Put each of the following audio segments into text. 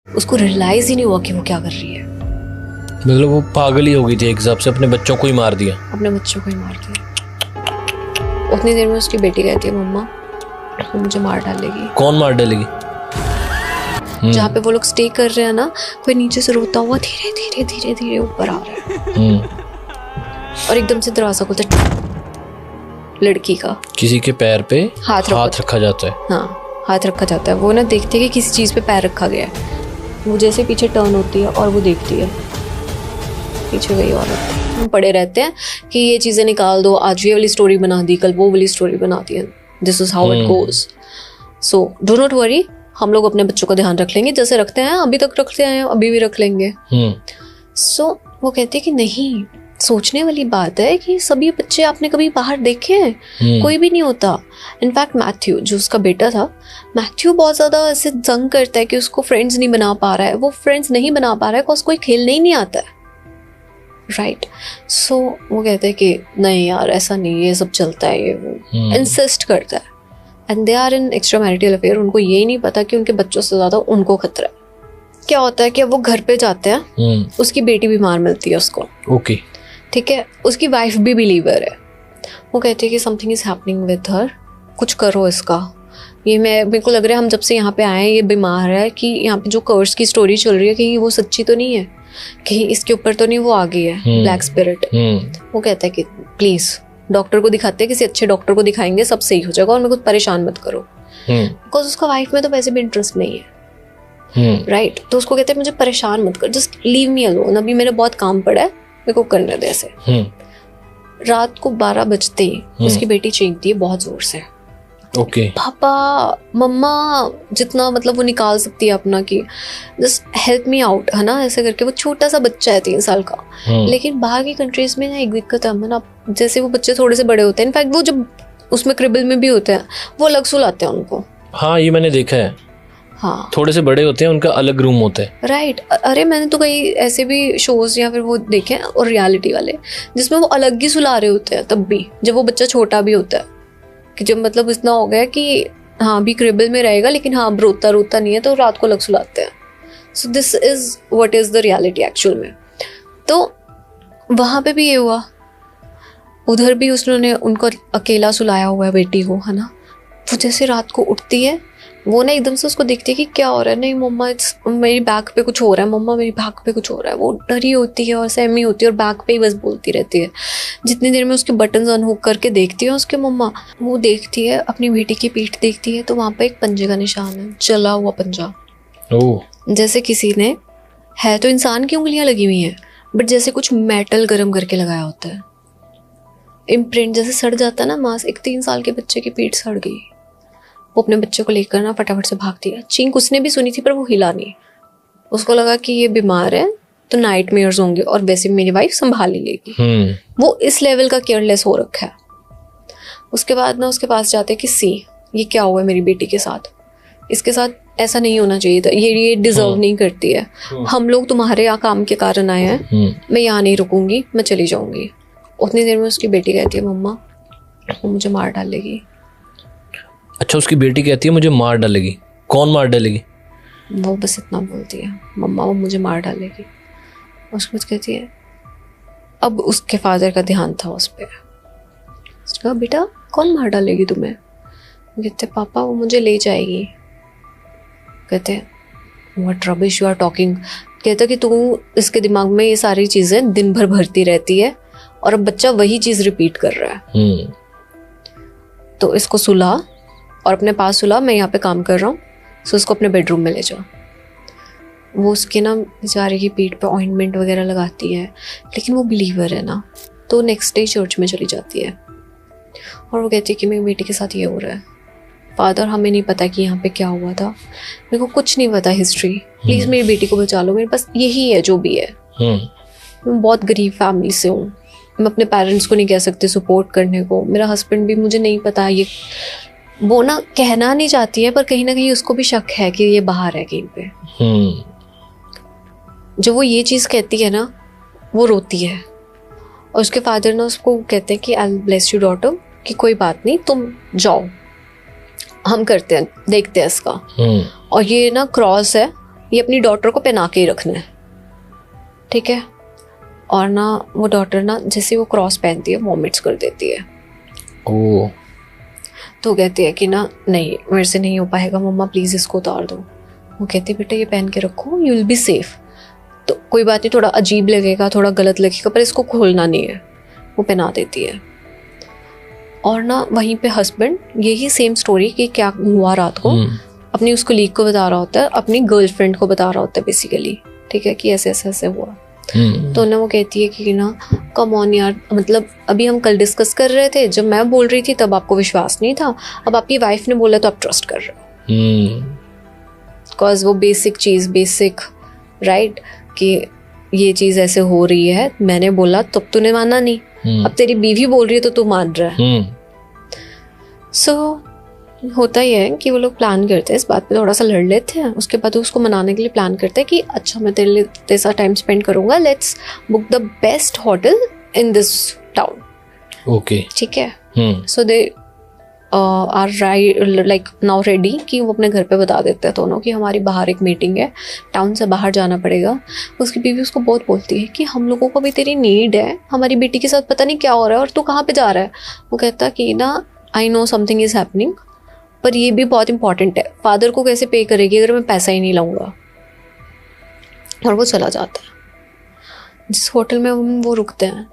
उसको रियलाइज ही नहीं हुआ कि वो क्या कर रही है। मतलब वो पागल ही हो गई थी एक हिसाब से, अपने बच्चों को ही मार दिया। अपने बच्चों को ही मार दिया। उतनी देर में उसकी बेटी कहती है मम्मा वो मुझे मार डालेगी। कौन मार डालेगी? जहाँ पे वो लोग स्टे कर रहे हैं ना, कोई नीचे से रोता हुआ धीरे धीरे धीरे धीरे ऊपर आ रहा है और एकदम से दरवाजा खुलता है। लड़की का किसी के पैर पे हाथ रखा जाता है। हाँ, हाथ रखा जाता है। वो ना देखती है कि किसी चीज़ पे पैर रखा गया है। वो जैसे पीछे टर्न होती है और वो देखती है पीछे वही औरत। हम पड़े रहते हैं कि ये चीज़ें निकाल दो, आज ये वाली स्टोरी बना दी, कल वो वाली स्टोरी बना दी। This is how it goes. So do not worry, हम लोग अपने बच्चों का ध्यान रख लेंगे जैसे रखते हैं, अभी तक रखते हैं, अभी भी रख लेंगे। सो वो कहते हैं कि नहीं, सोचने वाली बात है कि सभी बच्चे आपने कभी बाहर देखे हैं? कोई भी नहीं होता। इनफैक्ट मैथ्यू जो उसका बेटा था, मैथ्यू बहुत ज़्यादा ऐसे जंग करता है कि उसको फ्रेंड्स नहीं बना पा रहा है। वो फ्रेंड्स नहीं बना पा रहा है बिकॉज कोई खेलने ही नहीं आता है, राइट? सो वो कहते हैं कि नहीं यार ऐसा नहीं, ये सब चलता है, ये वो इंसिस्ट करता है। And they are in extra marital affair. उनको ये नहीं पता कि उनके बच्चों से ज़्यादा उनको खतरा है। क्या होता है कि अब वो घर पे जाते हैं, उसकी बेटी बीमार मिलती है उसको। ओके, ठीक है। उसकी वाइफ भी बिलीवर है। वो कहती है कि something is happening with her, कुछ करो इसका। ये मेरे को लग रहा है हम जब से यहाँ पे आए हैं ये बीमार है, कि यहाँ पे जो कर्स की स्टोरी चल रही है कि वो सच्ची तो नहीं है, कि इसके ऊपर तो नहीं वो आ गई है ब्लैक स्पिरिट। वो कहता है कि प्लीज डॉक्टर को दिखाते हैं, किसी अच्छे डॉक्टर को दिखाएंगे, सब सही हो जाएगा और मेरे को परेशान मत करो। बिकॉज उसका वाइफ में तो वैसे भी इंटरेस्ट नहीं है, राइट? तो उसको कहते हैं मुझे परेशान मत कर, जस्ट लीव मी अलोन, अभी मेरा बहुत काम पड़ा है, मेरे को करने दे ऐसे। रात को 12 बजते ही उसकी बेटी चीखती है बहुत जोर से। ओके। पापा मम्मा, जितना मतलब वो निकाल सकती है अपना कि जस्ट हेल्प मी आउट, है ना, ऐसे करके। वो छोटा सा बच्चा है 3 साल का। लेकिन बाहर की कंट्रीज में ना एक दिक्कत है ना, जैसे वो बच्चे थोड़े से बड़े होते हैं, इनफैक्ट वो जब उसमें क्रिबल में भी होते हैं वो अलग सुलाते हैं उनको। हाँ, ये मैंने देखा है। हाँ, थोड़े से बड़े होते हैं, उनका अलग रूम होता है, राइट। अरे मैंने तो कई ऐसे भी शोज या फिर वो देखे हैं, और रियलिटी वाले, जिसमें वो अलग ही सुला रहे होते हैं, तब भी जब वो बच्चा छोटा भी होता है, कि जब मतलब इतना हो गया कि हाँ भी क्रिबल में रहेगा लेकिन हाँ रोता नहीं है, तो रात को अलग सुलाते हैं। So this is what is the reality actual में। तो वहाँ पे भी ये हुआ, उधर भी उसने उनको अकेला सुलाया हुआ है बेटी को, है ना। वो जैसे रात को उठती है, वो ना एकदम से उसको देखती है कि क्या हो रहा है। नहीं मम्मा, मेरी बैक पे कुछ हो रहा है, मम्मा मेरी बैक पे कुछ हो रहा है। वो डरी होती है और सहमी होती है और बैक पे ही बस बोलती रहती है। जितनी देर में उसके बटन्स अनहुक करके देखती है उसके मम्मा, वो देखती है अपनी बेटी की पीठ देखती है, तो वहाँ पे एक पंजे का निशान है, जला हुआ पंजा। जैसे किसी ने, है तो इंसान की उंगलियां लगी हुई हैं, बट जैसे कुछ मेटल गर्म करके लगाया होता है। इम्प्रिंट जैसे सड़ जाता है ना मांस। एक 3 साल के बच्चे की पीठ सड़ गई। वो अपने बच्चे को लेकर ना फटाफट से भागती है। चींक उसने भी सुनी थी पर वो हिला नहीं। उसको लगा कि ये बीमार है तो नाइटमेयर्स होंगे और वैसे मेरी वाइफ संभाल ही लेगी। वो इस लेवल का केयरलेस हो रखा है। उसके बाद ना उसके पास जाते कि सी, ये क्या हुआ है मेरी बेटी के साथ, इसके साथ ऐसा नहीं होना चाहिए था, ये डिजर्व नहीं करती है। हम लोग तुम्हारे यहाँ काम के कारण आए हैं, मैं यहाँ नहीं रुकूंगी, मैं चली जाऊंगी। उतनी देर में उसकी बेटी कहती है मम्मा वो मुझे मार डालेगी। अच्छा, उसकी बेटी कहती है मुझे मार डालेगी। कौन मार डालेगी? वो बस इतना बोलती है, मम्मा वो मुझे मार डालेगी। उसके बाद कहती है, अब उसके फादर का ध्यान था उस पर। उसने कहा बेटा कौन मार डालेगी तुम्हें? कहते पापा वो मुझे ले जाएगी। कहते what rubbish you are talking. कहता कि तू इसके दिमाग में ये सारी चीज़ें दिन भर भरती रहती है और अब बच्चा वही चीज़ रिपीट कर रहा है। तो इसको सुला और अपने पास सुला, मैं यहाँ पे काम कर रहा हूँ, सो उसको अपने बेडरूम में ले जाओ। वो उसके ना बेचारे की पीठ पे ऑइंटमेंट वगैरह लगाती है, लेकिन वो बिलीवर है ना, तो नेक्स्ट डे चर्च में चली जाती है और वो कहती है कि मेरी बेटी के साथ ये हो रहा है। फादर हमें नहीं पता कि यहाँ पे क्या हुआ था, मेरे को कुछ नहीं पता हिस्ट्री, प्लीज़ मेरी बेटी को बचा लो, मेरे पास यही है जो भी है। मैं बहुत गरीब फैमिली से हूँ, मैं अपने पेरेंट्स को नहीं कह सकती सपोर्ट करने को, मेरा हस्बैंड भी, मुझे नहीं पता। ये वो ना कहना नहीं चाहती है पर कहीं ना कहीं उसको भी शक है कि ये बाहर है कहीं पे। जब वो ये चीज़ कहती है ना, वो रोती है और उसके फादर ना उसको कहते हैं कि I will bless you daughter, कि कोई बात नहीं तुम जाओ, हम करते हैं, देखते हैं इसका। और ये ना क्रॉस है, ये अपनी डॉटर को पहना के ही रखना है, ठीक है। और ना वो डॉटर ना जैसे वो क्रॉस पहनती है वॉमिट्स कर देती है। ओह। तो कहती है कि ना नहीं मेरे से नहीं हो पाएगा मम्मा, प्लीज़ इसको उतार दो। वो कहती है बेटा ये पहन के रखो, यू विल बी सेफ। तो कोई बात नहीं, थोड़ा अजीब लगेगा, थोड़ा गलत लगेगा, पर इसको खोलना नहीं है। वो पहना देती है। और ना वहीं पे हस्बैंड यही सेम स्टोरी कि क्या हुआ रात को अपनी उस कलीग को बता रहा होता है, अपनी गर्लफ्रेंड को बता रहा होता है बेसिकली, ठीक है, कि ऐसे ऐसे ऐसे हुआ। तो ना वो कहती है कि ना कम ऑन यार, मतलब अभी हम कल डिस्कस कर रहे थे, जब मैं बोल रही थी तब आपको विश्वास नहीं था, अब आपकी वाइफ ने बोला तो आप ट्रस्ट कर रहे हो। बिकॉज वो बेसिक चीज़, बेसिक राइट, कि ये चीज़ ऐसे हो रही है, मैंने बोला तब तूने माना नहीं, अब तेरी बीवी बोल रही है तो तू मान रहा है। सो होता ही है कि वो लोग प्लान करते हैं, इस बात पे थोड़ा सा लड़ लेते हैं, उसके बाद उसको मनाने के लिए प्लान करते हैं कि अच्छा मैं तेरे लिए तेरे साथ टाइम स्पेंड करूंगा, let's book the best hotel in this town. Okay, ठीक है। So they are like now ready कि वो अपने घर पे बता देते हैं दोनों कि हमारी बाहर एक मीटिंग है, टाउन से बाहर जाना पड़ेगा। उसकी बीवी उसको बहुत बोलती है कि हम लोगों को भी तेरी नीड है, हमारी बेटी के साथ पता नहीं क्या हो रहा है और तू कहाँ पे जा रहा है। वो कहता कि ना I know something is happening, पर ये भी बहुत इंपॉर्टेंट है, फादर को कैसे पे करेगी अगर मैं पैसा ही नहीं लाऊंगा। और वो चला जाता है। जिस होटल में वो रुकते हैं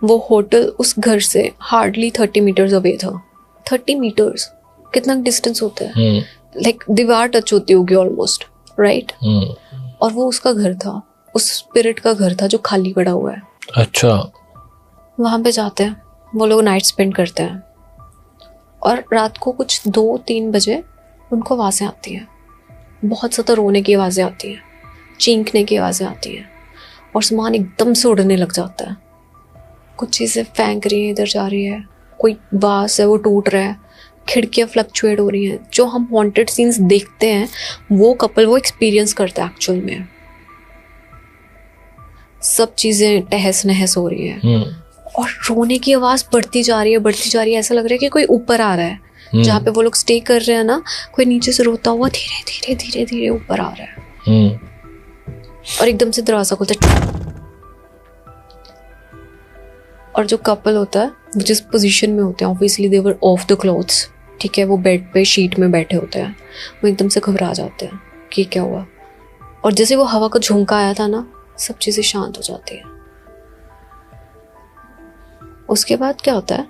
वो होटल उस घर से हार्डली 30 मीटर्स अवे था। 30 मीटर्स कितना डिस्टेंस होता है, लाइक दीवार टच होती होगी ऑलमोस्ट, राइट। और वो उसका घर था, उस स्पिरिट का घर था जो खाली पड़ा हुआ है। अच्छा। वहाँ पे जाते हैं वो लोग, नाइट स्पेंड करते हैं, और रात को कुछ 2-3 बजे उनको आवाज़ें आती हैं, बहुत ज़्यादा रोने की आवाज़ें आती हैं, चींकने की आवाज़ें आती हैं, और सामान एकदम से उड़ने लग जाता है। कुछ चीज़ें फेंक रही हैं, इधर जा रही है, कोई वास है वो टूट रहा है, खिड़कियाँ फ्लक्चुएट हो रही हैं। जो हम हॉन्टेड सीन्स देखते हैं वो कपल वो एक्सपीरियंस करता है एक्चुअल में। सब चीज़ें तहस नहस हो रही हैं और रोने की आवाज़ बढ़ती जा रही है, बढ़ती जा रही है। ऐसा लग रहा है कि कोई ऊपर आ रहा है। जहाँ पे वो लोग स्टे कर रहे हैं ना, कोई नीचे से रोता हुआ धीरे धीरे धीरे धीरे ऊपर आ रहा है और एकदम से दरवाजा खुलता है। और जो कपल होता है वो जिस पोजीशन में होते हैं, obviously they were of the clothes, ठीक है, वो बेड पे शीट में बैठे होते हैं, वो एकदम से घबरा जाते हैं कि क्या हुआ। और जैसे वो हवा का झोंका आया था ना, सब चीज़ें शांत हो जाती हैं। उसके बाद क्या होता है,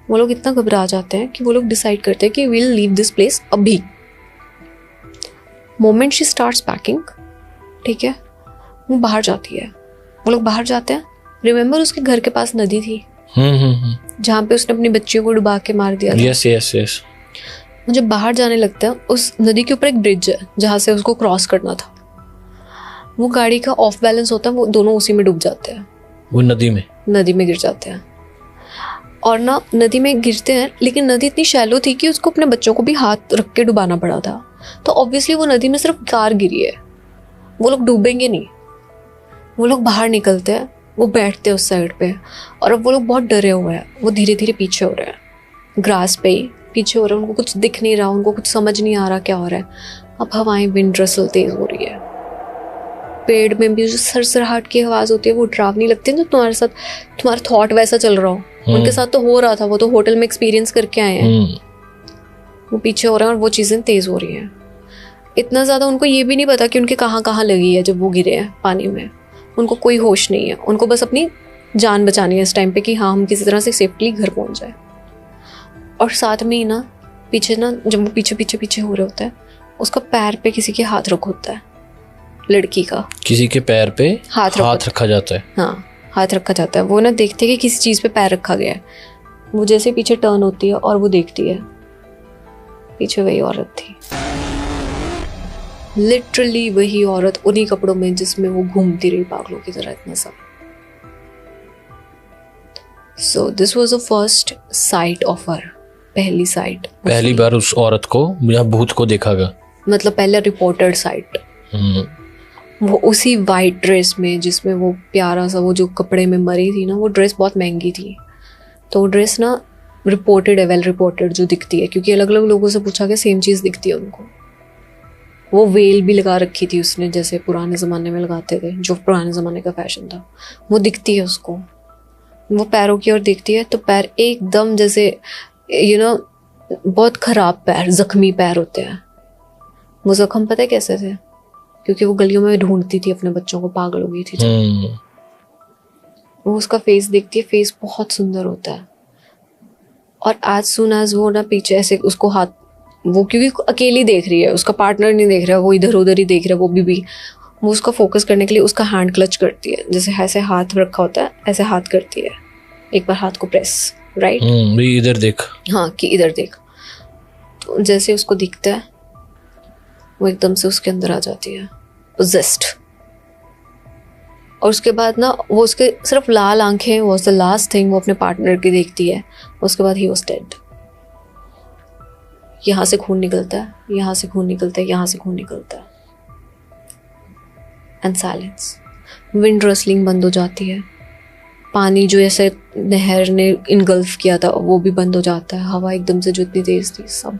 वो लोग इतना घबरा जाते हैं कि वो लोग डिसाइड करते हैं कि we will leave this place अभी। मोमेंट शी स्टार्ट्स पैकिंग, ठीक है, वो बाहर जाती है। वो लोग बाहर जाते हैं। रिमेंबर उसके घर के पास नदी थी जहाँ पे उसने अपनी बच्चियों को डुबा के मार दिया था। Yes yes yes. मुझे बाहर जाने लगता है, उस नदी के ऊपर एक ब्रिज है जहाँ से उसको क्रॉस करना था। वो गाड़ी का ऑफ बैलेंस होता है, वो दोनों उसी में डूब जाते हैं। वो नदी में गिर जाते हैं। और ना नदी में गिरते हैं, लेकिन नदी इतनी शैलो थी कि उसको अपने बच्चों को भी हाथ रख के डुबाना पड़ा था। तो ऑब्वियसली वो नदी में सिर्फ कार गिरी है, वो लोग डूबेंगे नहीं। वो लोग बाहर निकलते हैं, वो बैठते हैं उस साइड पे, और अब वो लोग बहुत डरे हुए हैं। वो धीरे धीरे पीछे हो रहे हैं, ग्रास पे ही पीछे हो रहे हैं। उनको कुछ दिख नहीं रहा, उनको कुछ समझ नहीं आ रहा क्या हो रहा है। अब हवाएं, विंड रसल तेज हो रही है। पेड़ में भी जो सरसराहट की आवाज़ होती है वो डरावनी लगती है। जो तुम्हारे साथ तुम्हारा थॉट वैसा चल रहा हो, उनके साथ तो हो रहा था। वो तो होटल में एक्सपीरियंस करके आए हैं। वो पीछे हो रहे हैं और वो चीज़ें तेज़ हो रही हैं। इतना ज़्यादा उनको ये भी नहीं पता कि उनके कहाँ कहाँ लगी है जब वो गिरे हैं पानी में। उनको कोई होश नहीं है, उनको बस अपनी जान बचानी है इस टाइम पे कि हाँ हम किसी तरह से सेफ्टली घर पहुँच जाए। और साथ में ही ना पीछे ना, जब वो पीछे पीछे पीछे हो रहे होता है, उसका पैर पे किसी के हाथ रख होता है, लड़की का किसी के पैर पे हाथ रखा जाता है। हाँ, हाथ रखा जाता है। वो ना देखते कि किसी चीज़ पे पैर रखा गया है। वो जैसे पीछे टर्न होती है और वो देखती है, पीछे वही औरत थी, लिटरली वही औरत उन्हीं कपड़ों में जिसमें वो घूमती रही पागलों की तरह इतना सब। So this was the first sight of her, पहली साइट, पहली बार उस औरत को या भूत को देखा गया। मतलब पहले रिपोर्टेड साइट। वो उसी वाइट ड्रेस में जिसमें वो प्यारा सा वो जो कपड़े में मरी थी ना, वो ड्रेस बहुत महंगी थी। तो वो ड्रेस ना रिपोर्टेड है, वेल रिपोर्टेड जो दिखती है, क्योंकि अलग अलग लोगों से पूछा गया, सेम चीज़ दिखती है उनको। वो वेल भी लगा रखी थी उसने, जैसे पुराने ज़माने में लगाते थे, जो पुराने ज़माने का फैशन था। वो दिखती है उसको, वो पैरों की ओर देखती है तो पैर एकदम जैसे बहुत ख़राब पैर, ज़ख्मी पैर होते हैं। वो ज़ख्म पता है कैसे थे? क्योंकि वो गलियों में ढूंढती थी अपने बच्चों को, पागल हो गई थी। वो उसका फेस देखती है, फेस बहुत सुंदर होता है। और आज सुन आज वो ना पीछे ऐसे उसको हाथ, वो क्योंकि अकेली देख रही है, उसका पार्टनर नहीं देख रहा, वो इधर उधर ही देख रहा है, वो भी वो उसका फोकस करने के लिए उसका हैंड क्लच करती है, जैसे ऐसे हाथ रखा होता है ऐसे हाथ करती है, एक बार हाथ को प्रेस, राइट, इधर देख, हाँ कि इधर देख। तो जैसे उसको दिखता है वो एकदम से उसके अंदर आ जाती है, पोजेस्ड। और उसके बाद ना वो उसके सिर्फ लाल आंखें वाज द लास्ट थिंग वो अपने पार्टनर की देखती है। उसके बाद ही वाज डेड। यहाँ से खून निकलता है, यहाँ से खून निकलता है, यहाँ से खून निकलता है, एंड साइलेंस। विंड रसलिंग बंद हो जाती है, पानी जो ऐसे नहर ने इनगल्फ किया था वो भी बंद हो जाता है, हवा एकदम से जो इतनी तेज थी, सब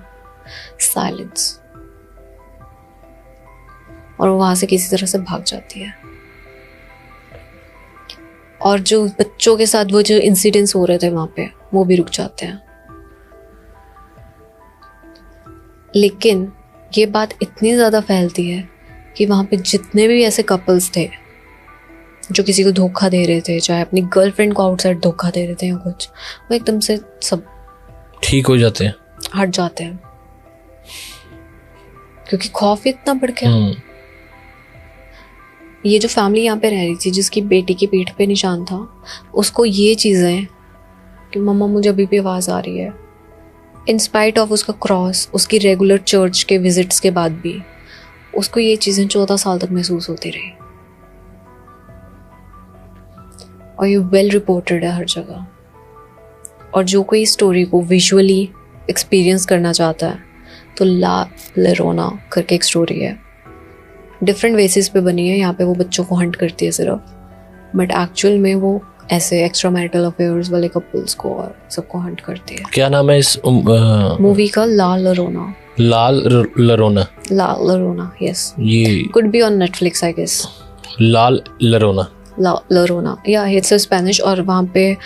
साइलेंस। और वहां से किसी तरह से भाग जाती है। और जो बच्चों के साथ वो जो इंसिडेंट्स हो रहे थे वहां पे, वो भी रुक जाते हैं। लेकिन ये बात इतनी ज़्यादा फैलती है कि वहाँ पे जितने भी ऐसे कपल्स थे जो किसी को धोखा दे रहे थे, चाहे अपनी गर्लफ्रेंड को आउटसाइड धोखा दे रहे थे या कुछ, वो एकदम से सब ठीक हो जाते हैं, हट जाते हैं, क्योंकि खौफ इतना बढ़ गया। ये जो फैमिली यहाँ पे रह रही थी, जिसकी बेटी की पीठ पे निशान था, उसको ये चीज़ें कि मम्मा मुझे अभी भी आवाज़ आ रही है, इन स्पाइट ऑफ उसका क्रॉस, उसकी रेगुलर चर्च के विजिट्स के बाद भी उसको ये चीज़ें 14 साल तक महसूस होती रही। और ये वेल रिपोर्टेड है हर जगह। और जो कोई स्टोरी को विजुअली एक्सपीरियंस करना चाहता है तो ला लोरोना करके एक स्टोरी है, डिफरेंट बेसिस पे बनी है। यहाँ पे वो बच्चों को हंट करती है सिर्फ, बट एक्चुअल में वो ऐसे एक्स्ट्रा मैरिटल अफेयर्स वाले कपल्स को और सबको हंट करती है। क्या नाम है इस मूवी का? La Llorona. La Llorona. La Llorona, yes. ये could be on Netflix I guess. La Llorona. La Llorona, yeah it's a Spanish. और वहाँ पे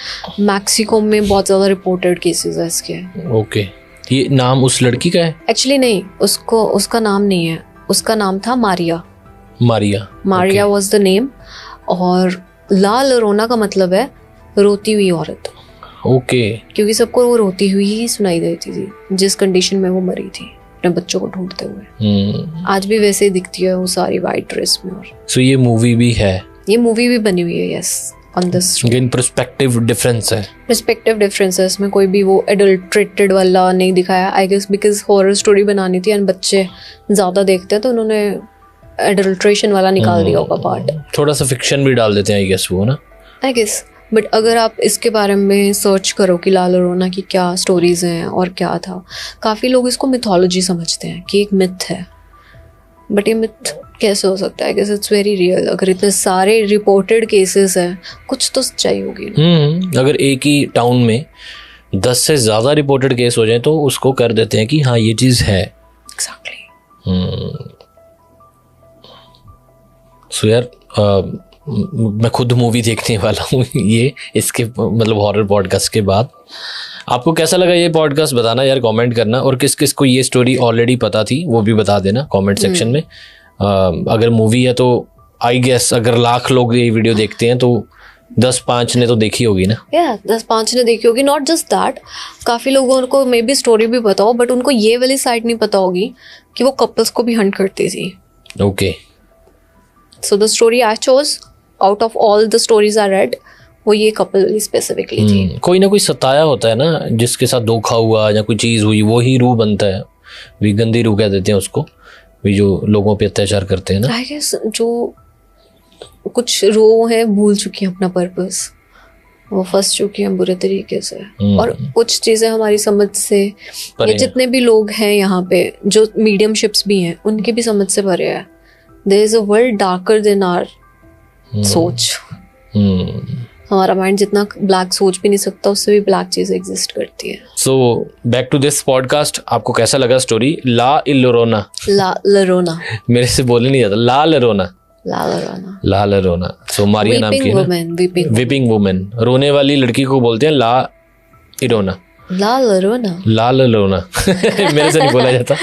मैक्सिको में बहुत ज़्यादा रिपोर्टेड केसेस है इसके। ओके, ये नाम उस लड़की का है? एक्चुअली नहीं, उसका नाम नहीं है, उसका नाम था Maria. Maria was the name. और ला लोरोना का मतलब है रोती हुई औरत। ओके। क्योंकि सबको वो रोती हुई ही सुनाई देती थी जिस कंडीशन में वो मरी थी अपने बच्चों को ढूंढते हुए। आज भी वैसे ही दिखती है वो सारी वाइट ड्रेस में। और सो ये मूवी भी है? ये मूवी भी बनी हुई है, यस, ऑन दिस। लेकिन पर्सपेक्टिव डिफरेंस है। पर्सपेक्टिव डिफरेंस है इसमें, कोई भी वो एडल्ट्रेटेड वाला नहीं दिखाया I guess, because horror story बनानी थी एंड बच्चे ज़्यादा देखते हैं तो उन्होंने एडल्ट्रेशन वाला निकाल दिया होगा पार्ट। थोड़ा सा फिक्शन भी डाल देते हैं आई गेस वो ना, आई गेस। बट अगर आप इसके बारे में सर्च करो कि ला लोरोना की क्या स्टोरीज हैं और क्या था, काफ़ी लोग इसको मिथोलॉजी समझते हैं कि एक मिथ है, बट ये मिथ कैसे हो सकता है? कि इट्स वेरी रियल। अगर इतने सारे रिपोर्टेड केसेस हैं, कुछ तो सच्चाई होगी ना। अगर एक ही टाउन में 10 से ज़्यादा रिपोर्टेड केस हो जाए तो उसको कर देते हैं कि हाँ ये चीज़ है। एग्जैक्टली। सो यार मैं खुद मूवी देखने वाला हूँ ये, इसके मतलब हॉरर पॉडकास्ट के बाद। आपको कैसा लगा ये पॉडकास्ट बताना यार, कमेंट करना। और किस किस को ये स्टोरी ऑलरेडी पता थी वो भी बता देना कमेंट सेक्शन में। अगर मूवी है तो आई गेस अगर 1,00,000 लोग ये वीडियो देखते हैं तो 10-5 ने तो देखी होगी ना। 10-5 ने देखी होगी। नॉट जस्ट दैट, काफ़ी लोगों को मे बी स्टोरी भी पता हो बट उनको ये वाली साइड नहीं पता होगी कि वो कपल्स को भी हंट करती थी। Okay. So the story I chose out of all the stories I read, वो ये कपल वाली स्पेसिफिकली थी। कोई ना कोई सताया होता है ना, जिसके साथ धोखा हुआ या कोई चीज़ हुई, वो ही रूह बनता है। भी गंदी रूह कह देते हैं उसको, भी जो लोगों पे अत्याचार करते हैं ना। आई गेस जो कुछ रूह है भूल चुकी हैं अपना पर्पस, वो फंस चुकी हैं बुरे तरीके से। और कुछ चीज़ें हमारी समझ से, ये जितने भी लोग हैं यहाँ पे जो मीडियमशिप्स भी हैं उनकी भी समझ से परे है। There is a world darker than our सोच। हमारा माइंड जितना ब्लैक सोच भी नहीं सकता, उससे भी ब्लैक चीज़ एग्जिस्ट करती है. So back to this podcast, आपको कैसा लगा स्टोरी ला इलोरोना? ला लरोना. मेरे से बोलने नहीं जाता. ला लरोना. ला लरोना. ला लरोना. सो मारिया नाम की है ना, वीपिंग वुमेन, रोने वाली लड़की को बोलते हैं ला इरोना. ला लरोना. ला लरोना. मेरे से नहीं बोला जाता.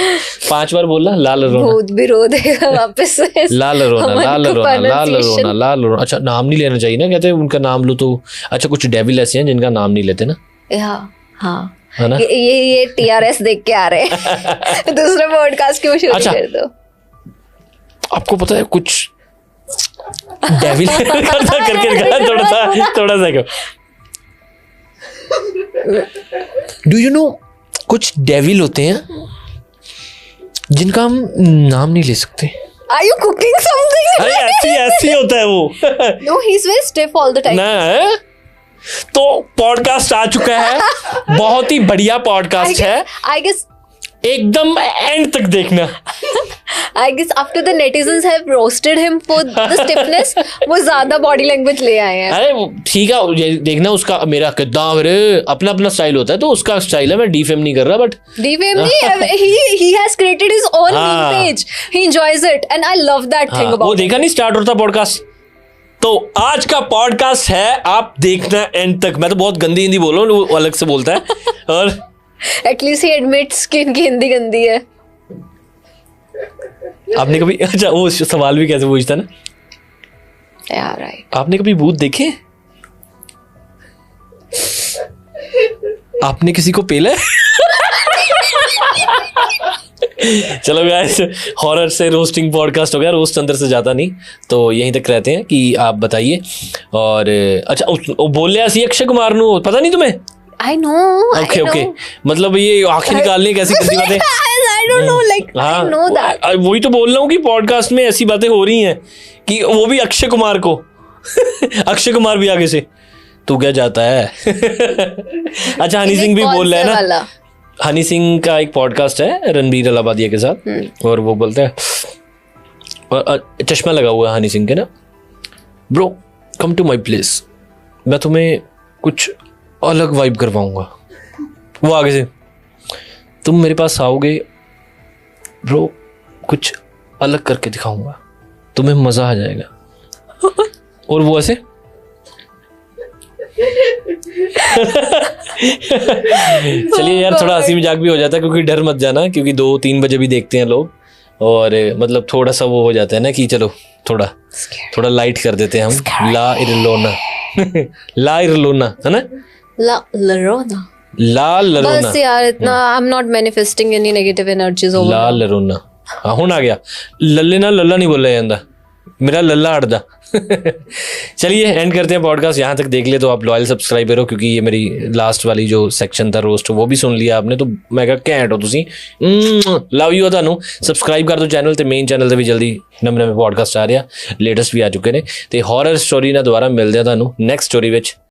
5 बार बोलना ला लरोना. भूत भी रो देगा वापस से. ला लरोना, ला लरोना, ला लरोना, ला लरोना. अच्छा, नाम नहीं लेना चाहिए ना, कहते हैं उनका नाम लो तो. अच्छा, कुछ डेविल ऐसे हैं जिनका नाम नहीं लेते ना. हाँ, है ना. ये TRS देख के आ रहे हैं. दूसरे पॉडकास्ट की वो शुरू अच्छा, कर दो. आपको पता है कुछ डेविल करके थोड़ा सा डू यू नो, कुछ डेविल होते हैं जिनका हम नाम नहीं ले सकते. Are you cooking something? अरे ऐसी होता है वो. No, he's very stiff all the time. ना, तो पॉडकास्ट आ चुका है, बहुत ही बढ़िया पॉडकास्ट है. I guess एकदम एंड तक देखना. I guess after the netizens have roasted him for the stiffness, वो ज्यादा बॉडी लैंग्वेज ले आए हैं. अरे ठीक है, ये देखना उसका मेरा कितना अपना अपना स्टाइल होता है, तो उसका स्टाइल है. मैं डिफेम नहीं कर रहा, बट डिफेम नहीं, he has created his own meme page. He enjoys it and I love that thing about वो देखा नहीं स्टार्ट होता पॉडकास्ट. तो आज का पॉडकास्ट है, आप देखना एंड तक. मैं तो बहुत गंदी हिंदी बोल रहा हूँ, वो अलग से बोलता है. और At least he admits कि इनकी हिंदी गंदी है. आपने कभी, अच्छा वो सवाल भी कैसे पूछता ना, Yeah, right. आपने कभी भूत देखे? आपने किसी को पेला है? चलो गाइस, हॉरर से रोस्टिंग पॉडकास्ट हो गया. रोस्ट अंदर से जाता नहीं, तो यहीं तक रहते हैं कि आप बताइए. और अच्छा, बोले ऐसी अक्षय कुमार नु पता नहीं तुम्हें? I know. ओके. मतलब ये आंखें निकालने कैसी गंदी बातें. I don't know, like I know that. वही तो बोल रहा हूँ कि पॉडकास्ट में ऐसी बातें हो रही हैं कि वो भी अक्षय कुमार को. अक्षय कुमार भी आगे से तू क्या जाता है. अच्छा, हनी सिंह भी बोल रहा है ना. हनी सिंह का एक पॉडकास्ट है रणबीर अलाहाबादिया के साथ, और वो बोलते हैं, और चश्मा लगा हुआ है हनी सिंह के ना, bro come to my place, मैं तुम्हें कुछ अलग वाइब करवाऊंगा. वो आगे से, तुम मेरे पास आओगे ब्रो, कुछ अलग करके दिखाऊंगा, तुम्हें मजा आ जाएगा. और वो ऐसे चलिए यार, थोड़ा हंसी मजाक भी हो जाता है, क्योंकि डर मत जाना, क्योंकि 2-3 बजे भी देखते हैं लोग, और मतलब थोड़ा सा वो हो जाता है ना कि चलो थोड़ा लाइट कर देते हैं हम. ला इरलोना. ला इरलोना है ना. ला लरोना. ला लरोना. बस यार इतना. I'm not manifesting any negative energies over. ला लरोना. हाँ, हुन आ गया. लल्ले ना लल्ला नहीं बोला जाता, मेरा लल्ला हट जा. चलिए एंड करते हैं पॉडकास्ट. यहाँ तक देख ले तो आप लॉयल सब्सक्राइबर हो, क्योंकि ये मेरी लास्ट वाली जो सेक्शन था रोस्ट, वो भी सुन लिया आपने, तो मैं कहा घैंट हो तुसी. लव यू ਤੁਹਾਨੂੰ. सब्सक्राइब कर दो चैनल ਤੇ, ਮੇਨ ਚੈਨਲ ਤੇ ਵੀ ਜਲਦੀ ਨਵੇਂ ਪੋਡਕਾਸਟ ਆ ਰਿਹਾ, ਲੇਟੈਸਟ ਵੀ ਆ ਚੁੱਕੇ ਨੇ. ਤੇ ਹੌਰਰ ਸਟੋਰੀ ਨਾਲ ਦੁਬਾਰਾ ਮਿਲਦੇ ਆ ਤੁਹਾਨੂੰ ਨੈਕਸਟ ਸਟੋਰੀ ਵਿੱਚ.